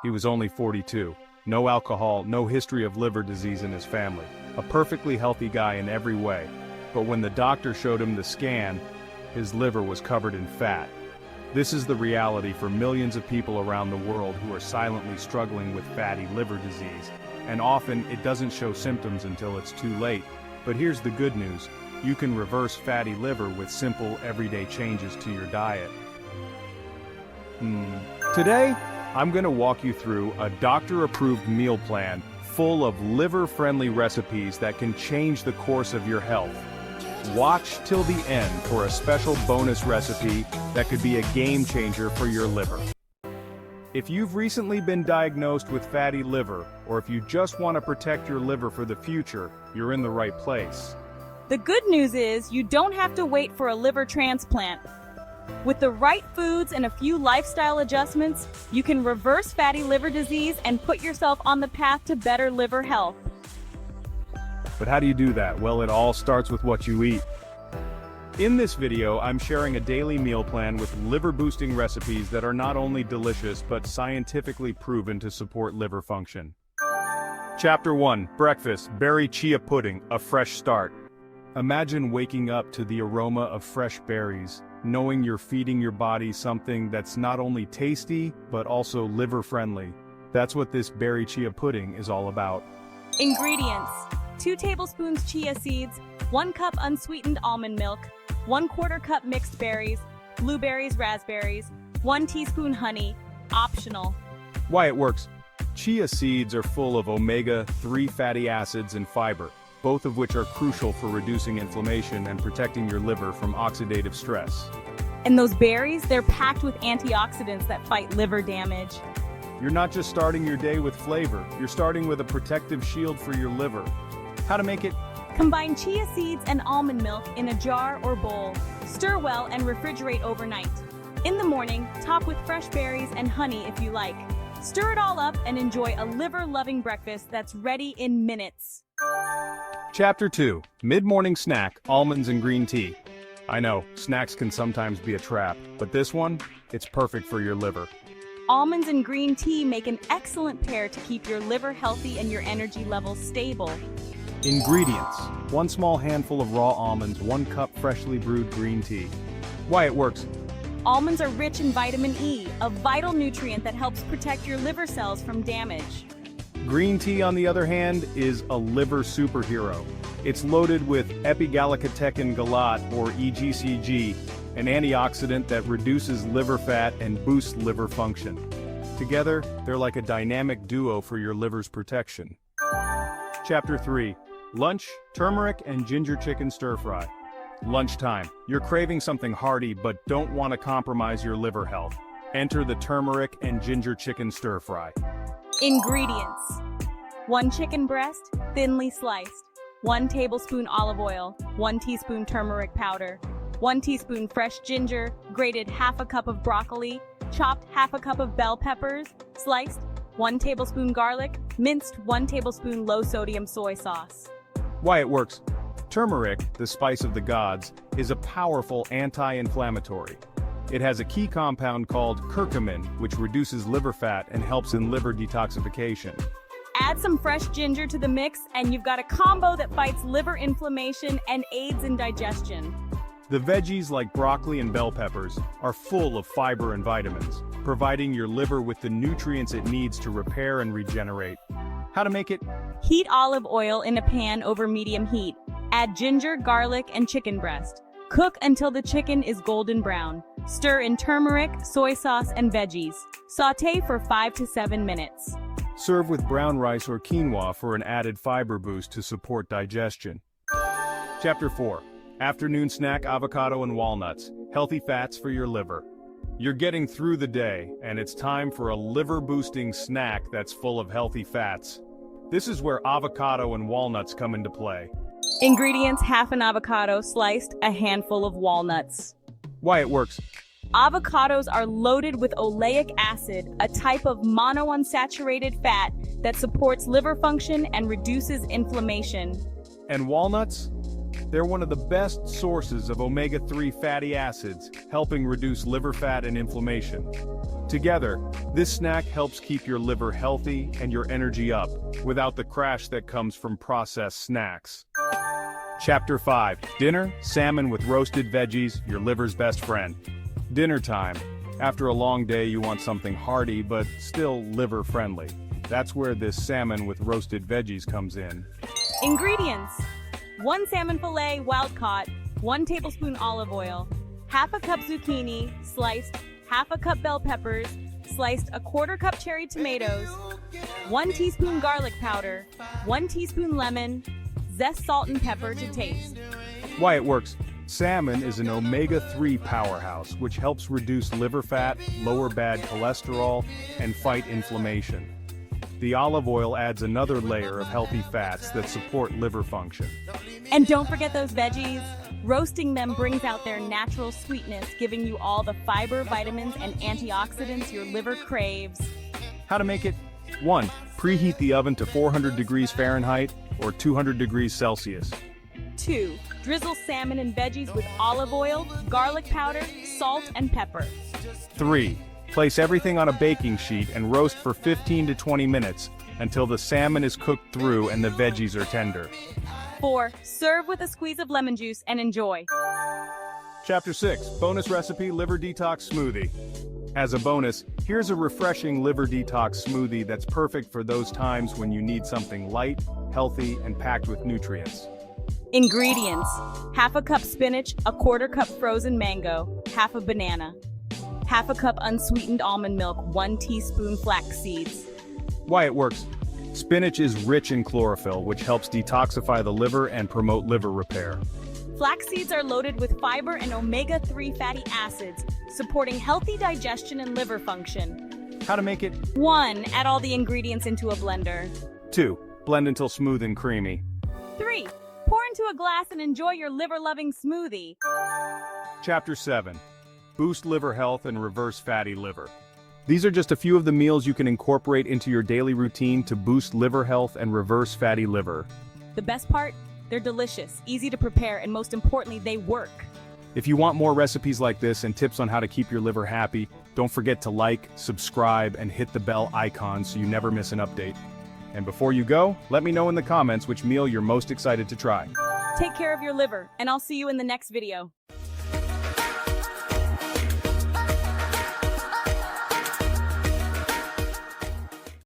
He was only 42. No alcohol, no history of liver disease in his family. A perfectly healthy guy in every way. But when the doctor showed him the scan, his liver was covered in fat. This is the reality for millions of people around the world who are silently struggling with fatty liver disease. And often, it doesn't show symptoms until it's too late. But here's the good news. You can reverse fatty liver with simple, everyday changes to your diet. Today, I'm going to walk you through a doctor-approved meal plan full of liver-friendly recipes that can change the course of your health. Watch till the end for a special bonus recipe that could be a game changer for your liver. If you've recently been diagnosed with fatty liver, or if you just want to protect your liver for the future, you're in the right place. The good news is you don't have to wait for a liver transplant. With the right foods and a few lifestyle adjustments, you can reverse fatty liver disease and put yourself on the path to better liver health. But how do you do that? Well, it all starts with what you eat. In this video, I'm sharing a daily meal plan with liver-boosting recipes that are not only delicious, but scientifically proven to support liver function. Chapter 1. Breakfast. Berry chia pudding, a fresh start. Imagine waking up to the aroma of fresh berries, knowing you're feeding your body something that's not only tasty, but also liver-friendly. That's what this berry chia pudding is all about. Ingredients: 2 tablespoons chia seeds, 1 cup unsweetened almond milk, 1/4 cup mixed berries, blueberries, raspberries, 1 teaspoon honey, optional. Why it works. Chia seeds are full of omega-3 fatty acids and fiber, both of which are crucial for reducing inflammation and protecting your liver from oxidative stress. And those berries, they're packed with antioxidants that fight liver damage. You're not just starting your day with flavor, you're starting with a protective shield for your liver. How to make it? Combine chia seeds and almond milk in a jar or bowl. Stir well and refrigerate overnight. In the morning, top with fresh berries and honey if you like. Stir it all up and enjoy a liver-loving breakfast that's ready in minutes. Chapter 2. Mid-morning snack, almonds and green tea. I know, snacks can sometimes be a trap, but this one, it's perfect for your liver. Almonds and green tea make an excellent pair to keep your liver healthy and your energy levels stable. Ingredients: 1 small handful of raw almonds, 1 cup freshly brewed green tea. Why it works. Almonds are rich in vitamin E, a vital nutrient that helps protect your liver cells from damage. Green tea, on the other hand, is a liver superhero. It's loaded with epigallocatechin galat, or EGCG, an antioxidant that reduces liver fat and boosts liver function. Together, they're like a dynamic duo for your liver's protection. Chapter 3. Lunch, turmeric and ginger chicken stir-fry. Lunchtime. You're craving something hearty but don't want to compromise your liver health. Enter the turmeric and ginger chicken stir-fry. Ingredients: 1 chicken breast, thinly sliced, 1 tablespoon olive oil, 1 teaspoon turmeric powder, 1 teaspoon fresh ginger, grated half a cup of broccoli, chopped half a cup of bell peppers, sliced, 1 tablespoon garlic, minced 1 tablespoon low-sodium soy sauce. Why it works. Turmeric, the spice of the gods, is a powerful anti-inflammatory. It has a key compound called curcumin, which reduces liver fat and helps in liver detoxification. Add some fresh ginger to the mix and you've got a combo that fights liver inflammation and aids in digestion. The veggies like broccoli and bell peppers are full of fiber and vitamins, providing your liver with the nutrients it needs to repair and regenerate. How to make it? Heat olive oil in a pan over medium heat. Add ginger, garlic, and chicken breast. Cook until the chicken is golden brown. Stir in turmeric, soy sauce, and veggies. Sauté for 5 to 7 minutes. Serve with brown rice or quinoa for an added fiber boost to support digestion. Chapter 4. Afternoon snack, avocado and walnuts. Healthy fats for your liver. You're getting through the day, and it's time for a liver-boosting snack that's full of healthy fats. This is where avocado and walnuts come into play. Ingredients: half an avocado sliced, a handful of walnuts. Why it works. Avocados are loaded with oleic acid, a type of monounsaturated fat that supports liver function and reduces inflammation. And walnuts? They're one of the best sources of omega-3 fatty acids, helping reduce liver fat and inflammation. Together, this snack helps keep your liver healthy and your energy up, without the crash that comes from processed snacks. Chapter 5. Dinner, salmon with roasted veggies, your liver's best friend. Dinner time. After a long day you want something hearty but still liver-friendly. That's where this salmon with roasted veggies comes in. Ingredients: 1 salmon fillet, wild-caught, 1 tablespoon olive oil, half a cup zucchini, sliced, half a cup bell peppers, sliced, a 1/4 cup cherry tomatoes, 1 teaspoon garlic powder, 1 teaspoon lemon, zest, salt, and pepper to taste. Why it works. Salmon is an omega-3 powerhouse, which helps reduce liver fat, lower bad cholesterol, and fight inflammation. The olive oil adds another layer of healthy fats that support liver function. And don't forget those veggies. Roasting them brings out their natural sweetness, giving you all the fiber, vitamins, and antioxidants your liver craves. How to make it? 1. Preheat the oven to 400 degrees Fahrenheit or 200 degrees Celsius. 2. Drizzle salmon and veggies with olive oil, garlic powder, salt, and pepper. 3. Place everything on a baking sheet and roast for 15 to 20 minutes until the salmon is cooked through and the veggies are tender. 4. Serve with a squeeze of lemon juice and enjoy. Chapter 6. Bonus recipe, liver detox smoothie. As a bonus, here's a refreshing liver detox smoothie that's perfect for those times when you need something light, healthy, and packed with nutrients. Ingredients: half a cup spinach, a 1/4 cup frozen mango, half a banana, half a cup unsweetened almond milk, 1 teaspoon flax seeds. Why it works. Spinach is rich in chlorophyll, which helps detoxify the liver and promote liver repair. Flax seeds are loaded with fiber and omega-3 fatty acids, supporting healthy digestion and liver function. How to make it? 1. Add all the ingredients into a blender. 2. Blend until smooth and creamy. 3. Pour into a glass and enjoy your liver-loving smoothie. Chapter 7. Boost liver health and reverse fatty liver. These are just a few of the meals you can incorporate into your daily routine to boost liver health and reverse fatty liver. The best part? They're delicious, easy to prepare, and most importantly, they work. If you want more recipes like this and tips on how to keep your liver happy, don't forget to like, subscribe, and hit the bell icon so you never miss an update. And before you go, let me know in the comments which meal you're most excited to try. Take care of your liver, and I'll see you in the next video.